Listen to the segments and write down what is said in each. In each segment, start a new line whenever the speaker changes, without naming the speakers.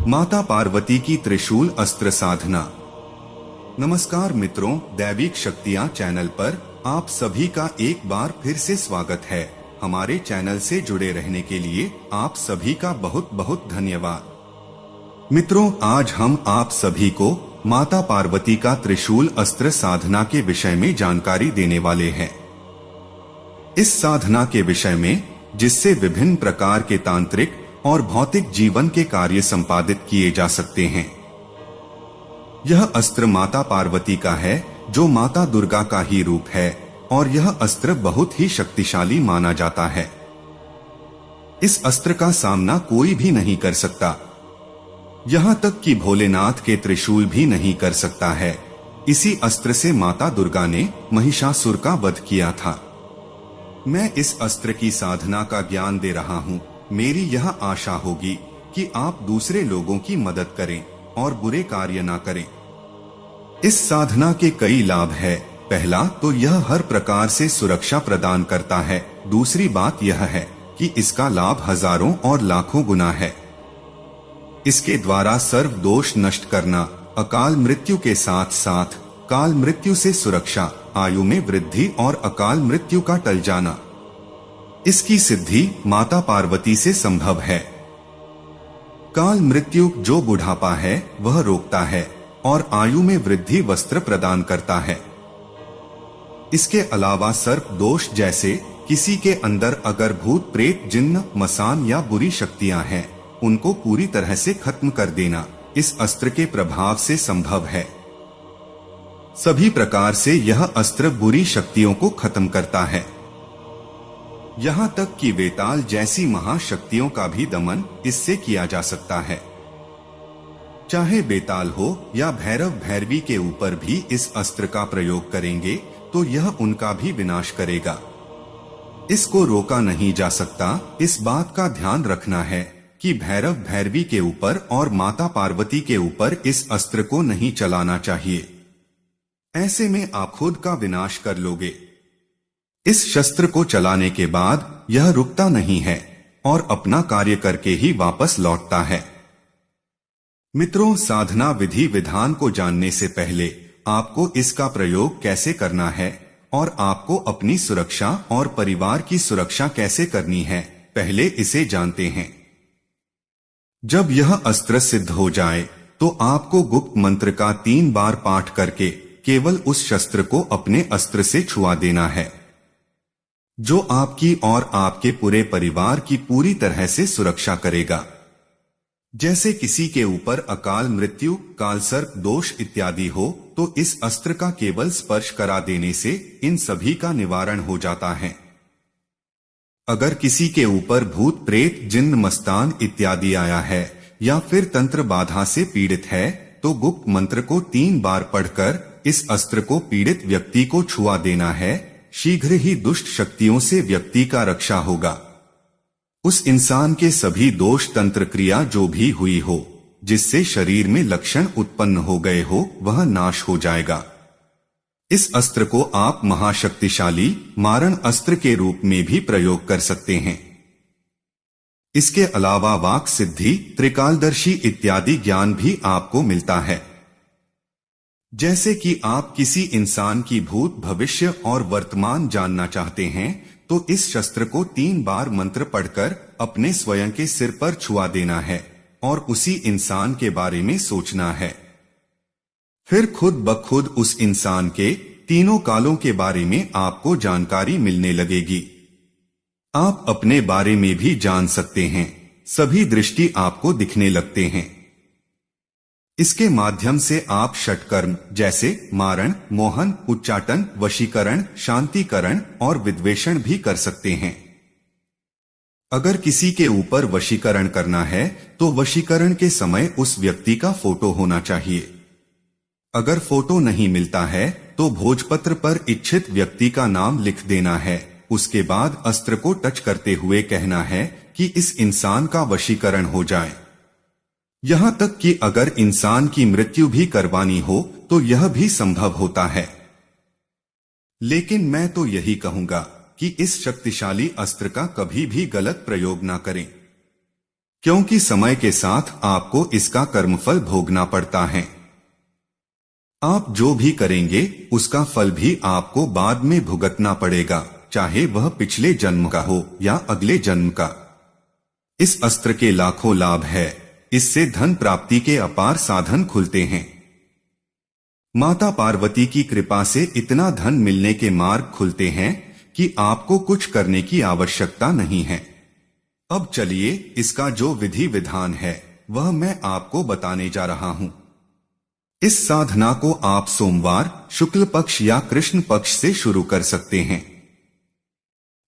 माता पार्वती की त्रिशूल अस्त्र साधना। नमस्कार मित्रों, दैविक शक्तियां चैनल पर आप सभी का एक बार फिर से स्वागत है। हमारे चैनल से जुड़े रहने के लिए आप सभी का बहुत बहुत धन्यवाद। मित्रों, आज हम आप सभी को माता पार्वती का त्रिशूल अस्त्र साधना के विषय में जानकारी देने वाले हैं। इस साधना के विषय में, जिससे विभिन्न प्रकार के तांत्रिक और भौतिक जीवन के कार्य संपादित किए जा सकते हैं। यह अस्त्र माता पार्वती का है, जो माता दुर्गा का ही रूप है, और यह अस्त्र बहुत ही शक्तिशाली माना जाता है। इस अस्त्र का सामना कोई भी नहीं कर सकता, यहाँ तक कि भोलेनाथ के त्रिशूल भी नहीं कर सकता है। इसी अस्त्र से माता दुर्गा ने महिषासुर का वध किया था। मैं इस अस्त्र की साधना का ज्ञान दे रहा हूँ। मेरी यह आशा होगी कि आप दूसरे लोगों की मदद करें और बुरे कार्य ना करें। इस साधना के कई लाभ है। पहला तो यह हर प्रकार से सुरक्षा प्रदान करता है। दूसरी बात यह है कि इसका लाभ हजारों और लाखों गुना है। इसके द्वारा सर्व दोष नष्ट करना, अकाल मृत्यु के साथ साथ काल मृत्यु से सुरक्षा, आयु में वृद्धि और अकाल मृत्यु का टल जाना, इसकी सिद्धि माता पार्वती से संभव है। काल मृत्यु जो बुढ़ापा है वह रोकता है, और आयु में वृद्धि वस्त्र प्रदान करता है। इसके अलावा सर्प दोष जैसे किसी के अंदर अगर भूत प्रेत जिन्न मसान या बुरी शक्तियां हैं, उनको पूरी तरह से खत्म कर देना इस अस्त्र के प्रभाव से संभव है। सभी प्रकार से यह अस्त्र बुरी शक्तियों को खत्म करता है। यहाँ तक कि वेताल जैसी महाशक्तियों का भी दमन इससे किया जा सकता है। चाहे बेताल हो या भैरव भैरवी के ऊपर भी इस अस्त्र का प्रयोग करेंगे तो यह उनका भी विनाश करेगा। इसको रोका नहीं जा सकता। इस बात का ध्यान रखना है कि भैरव भैरवी के ऊपर और माता पार्वती के ऊपर इस अस्त्र को नहीं चलाना चाहिए। ऐसे में आप खुद का विनाश कर लोगे। इस शस्त्र को चलाने के बाद यह रुकता नहीं है और अपना कार्य करके ही वापस लौटता है। मित्रों, साधना विधि विधान को जानने से पहले आपको इसका प्रयोग कैसे करना है और आपको अपनी सुरक्षा और परिवार की सुरक्षा कैसे करनी है, पहले इसे जानते हैं। जब यह अस्त्र सिद्ध हो जाए तो आपको गुप्त मंत्र का 3 बार पाठ करके केवल उस शस्त्र को अपने अस्त्र से छुआ देना है, जो आपकी और आपके पूरे परिवार की पूरी तरह से सुरक्षा करेगा। जैसे किसी के ऊपर अकाल मृत्यु, काल सर्प दोष इत्यादि हो तो इस अस्त्र का केवल स्पर्श करा देने से इन सभी का निवारण हो जाता है। अगर किसी के ऊपर भूत प्रेत जिन्न मस्तान इत्यादि आया है या फिर तंत्र बाधा से पीड़ित है तो गुप्त मंत्र को 3 बार पढ़कर इस अस्त्र को पीड़ित व्यक्ति को छुआ देना है। शीघ्र ही दुष्ट शक्तियों से व्यक्ति का रक्षा होगा। उस इंसान के सभी दोष तंत्र क्रिया जो भी हुई हो, जिससे शरीर में लक्षण उत्पन्न हो गए हो, वह नाश हो जाएगा। इस अस्त्र को आप महाशक्तिशाली मारण अस्त्र के रूप में भी प्रयोग कर सकते हैं। इसके अलावा वाक सिद्धि, त्रिकालदर्शी इत्यादि ज्ञान भी आपको मिलता है। जैसे कि आप किसी इंसान की भूत भविष्य और वर्तमान जानना चाहते हैं तो इस शस्त्र को 3 बार मंत्र पढ़कर अपने स्वयं के सिर पर छुआ देना है और उसी इंसान के बारे में सोचना है। फिर खुद ब खुद उस इंसान के तीनों कालों के बारे में आपको जानकारी मिलने लगेगी। आप अपने बारे में भी जान सकते हैं। सभी दृष्टि आपको दिखने लगते हैं। इसके माध्यम से आप षटकर्म जैसे मारण, मोहन, उच्चाटन, वशीकरण, शांतिकरण और विद्वेषण भी कर सकते हैं। अगर किसी के ऊपर वशीकरण करना है तो वशीकरण के समय उस व्यक्ति का फोटो होना चाहिए। अगर फोटो नहीं मिलता है तो भोजपत्र पर इच्छित व्यक्ति का नाम लिख देना है। उसके बाद अस्त्र को टच करते हुए कहना है कि इस इंसान का वशीकरण हो जाए। यहाँ तक कि अगर इंसान की मृत्यु भी करवानी हो तो यह भी संभव होता है। लेकिन मैं तो यही कहूंगा कि इस शक्तिशाली अस्त्र का कभी भी गलत प्रयोग ना करें। क्योंकि समय के साथ आपको इसका कर्मफल भोगना पड़ता है। आप जो भी करेंगे उसका फल भी आपको बाद में भुगतना पड़ेगा, चाहे वह पिछले जन्म का हो या अगले जन्म का। इस अस्त्र के लाखों लाभ है। इससे धन प्राप्ति के अपार साधन खुलते हैं। माता पार्वती की कृपा से इतना धन मिलने के मार्ग खुलते हैं कि आपको कुछ करने की आवश्यकता नहीं है। अब चलिए इसका जो विधि विधान है वह मैं आपको बताने जा रहा हूं। इस साधना को आप सोमवार, शुक्ल पक्ष या कृष्ण पक्ष से शुरू कर सकते हैं।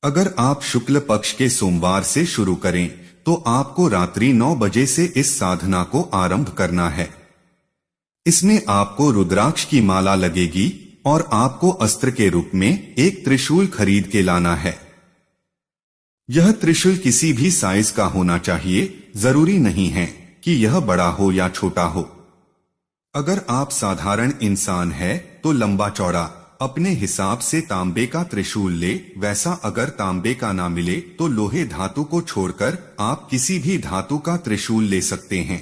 अगर आप शुक्ल पक्ष के सोमवार से शुरू करें तो आपको रात्रि 9 बजे से इस साधना को आरंभ करना है। इसमें आपको रुद्राक्ष की माला लगेगी और आपको अस्त्र के रूप में एक त्रिशूल खरीद के लाना है। यह त्रिशूल किसी भी साइज का होना चाहिए, जरूरी नहीं है कि यह बड़ा हो या छोटा हो। अगर आप साधारण इंसान है तो लंबा चौड़ा अपने हिसाब से तांबे का त्रिशूल ले। वैसा अगर तांबे का ना मिले तो लोहे धातु को छोड़कर आप किसी भी धातु का त्रिशूल ले सकते हैं।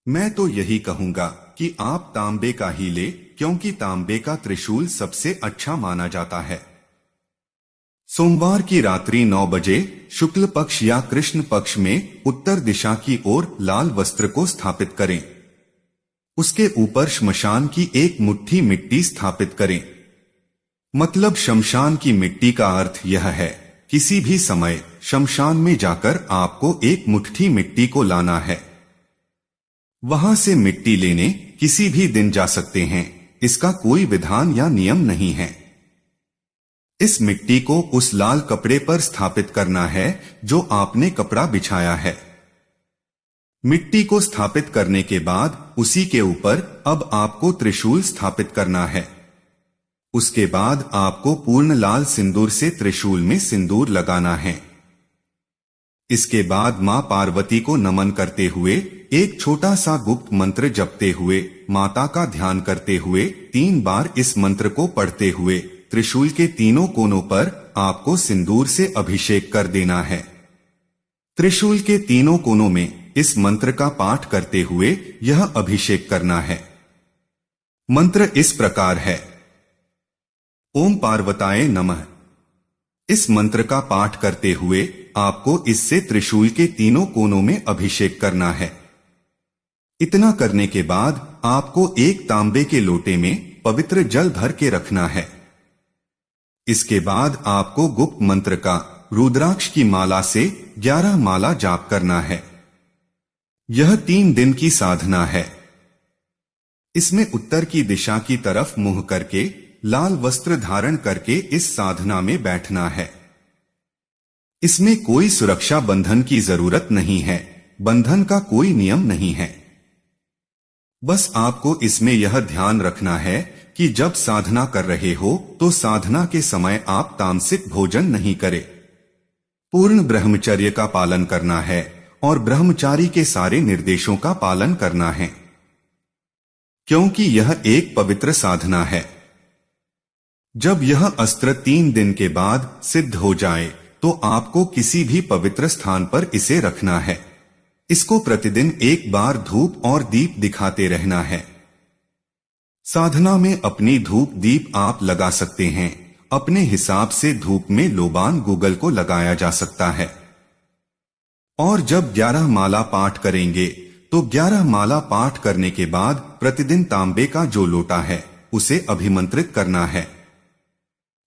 मैं तो यही कहूंगा कि आप तांबे का ही ले, क्योंकि तांबे का त्रिशूल सबसे अच्छा माना जाता है। सोमवार की रात्रि 9 बजे शुक्ल पक्ष या कृष्ण पक्ष में उत्तर दिशा की ओर लाल वस्त्र को स्थापित करें। उसके ऊपर श्मशान की एक मुट्ठी मिट्टी स्थापित करें। मतलब शमशान की मिट्टी का अर्थ यह है, किसी भी समय शमशान में जाकर आपको एक मुट्ठी मिट्टी को लाना है। वहां से मिट्टी लेने किसी भी दिन जा सकते हैं, इसका कोई विधान या नियम नहीं है। इस मिट्टी को उस लाल कपड़े पर स्थापित करना है जो आपने कपड़ा बिछाया है। मिट्टी को स्थापित करने के बाद उसी के ऊपर अब आपको त्रिशूल स्थापित करना है। उसके बाद आपको पूर्ण लाल सिंदूर से त्रिशूल में सिंदूर लगाना है। इसके बाद मां पार्वती को नमन करते हुए एक छोटा सा गुप्त मंत्र जपते हुए माता का ध्यान करते हुए 3 बार इस मंत्र को पढ़ते हुए त्रिशूल के तीनों कोनों पर आपको सिंदूर से अभिषेक कर देना है। त्रिशूल के तीनों कोनों में इस मंत्र का पाठ करते हुए यह अभिषेक करना है। मंत्र इस प्रकार है, ओम पार्वताय नमः। इस मंत्र का पाठ करते हुए आपको इससे त्रिशूल के तीनों कोनों में अभिषेक करना है। इतना करने के बाद आपको एक तांबे के लोटे में पवित्र जल भर के रखना है। इसके बाद आपको गुप्त मंत्र का रुद्राक्ष की माला से 11 माला जाप करना है। यह 3 दिन की साधना है। इसमें उत्तर की दिशा की तरफ मुंह करके लाल वस्त्र धारण करके इस साधना में बैठना है। इसमें कोई सुरक्षा बंधन की जरूरत नहीं है, बंधन का कोई नियम नहीं है। बस आपको इसमें यह ध्यान रखना है कि जब साधना कर रहे हो तो साधना के समय आप तामसिक भोजन नहीं करें। पूर्ण ब्रह्मचर्य का पालन करना है और ब्रह्मचारी के सारे निर्देशों का पालन करना है, क्योंकि यह एक पवित्र साधना है। जब यह अस्त्र 3 दिन के बाद सिद्ध हो जाए तो आपको किसी भी पवित्र स्थान पर इसे रखना है। इसको प्रतिदिन 1 बार धूप और दीप दिखाते रहना है। साधना में अपनी धूप दीप आप लगा सकते हैं। अपने हिसाब से धूप में लोबान गूगल को लगाया जा सकता है। और जब 11 माला पाठ करेंगे तो 11 माला पाठ करने के बाद प्रतिदिन तांबे का जो लोटा है उसे अभिमंत्रित करना है।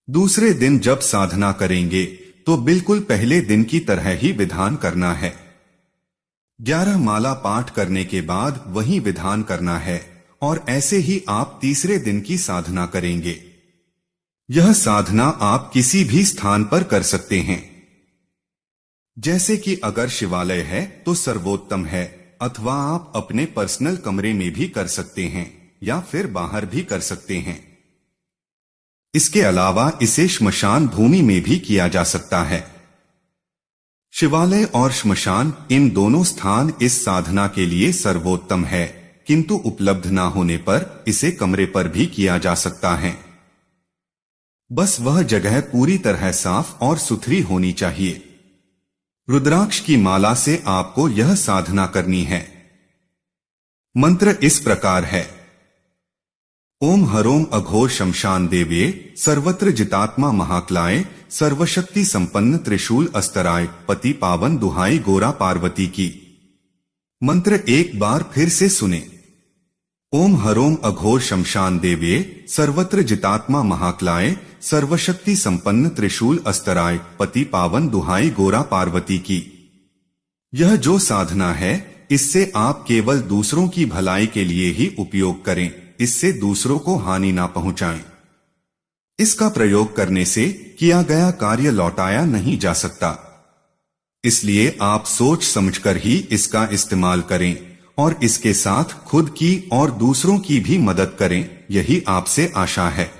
दूसरे दिन जब साधना करेंगे तो बिल्कुल पहले दिन की तरह ही विधान करना है। 11 माला पाठ करने के बाद वही विधान करना है और ऐसे ही आप तीसरे दिन की साधना करेंगे। यह साधना आप किसी भी स्थान पर कर सकते हैं। जैसे कि अगर शिवालय है तो सर्वोत्तम है, अथवा आप अपने पर्सनल कमरे में भी कर सकते हैं या फिर बाहर भी कर सकते हैं। इसके अलावा इसे श्मशान भूमि में भी किया जा सकता है। शिवालय और श्मशान इन दोनों स्थान इस साधना के लिए सर्वोत्तम है, किंतु उपलब्ध ना होने पर इसे कमरे पर भी किया जा सकता है। बस वह जगह पूरी तरह साफ और सुथरी होनी चाहिए। रुद्राक्ष की माला से आपको यह साधना करनी है। मंत्र इस प्रकार है। ओम हरोम अघोर शमशान देव्ये सर्वत्र जितात्मा महाक्लाय सर्वशक्ति संपन्न त्रिशूल अस्तराय पति पावन दुहाई गोरा पार्वती की। मंत्र एक बार फिर से सुने। ओम हरोम अघोर शमशान देव्ये सर्वत्र जितात्मा महाक्लाय सर्वशक्ति संपन्न त्रिशूल अस्तराय पति पावन दुहाई गोरा पार्वती की। यह जो साधना है इससे आप केवल दूसरों की भलाई के लिए ही उपयोग करें, इससे दूसरों को हानि ना पहुंचाएं। इसका प्रयोग करने से किया गया कार्य लौटाया नहीं जा सकता, इसलिए आप सोच समझकर ही इसका इस्तेमाल करें और इसके साथ खुद की और दूसरों की भी मदद करें, यही आपसे आशा है।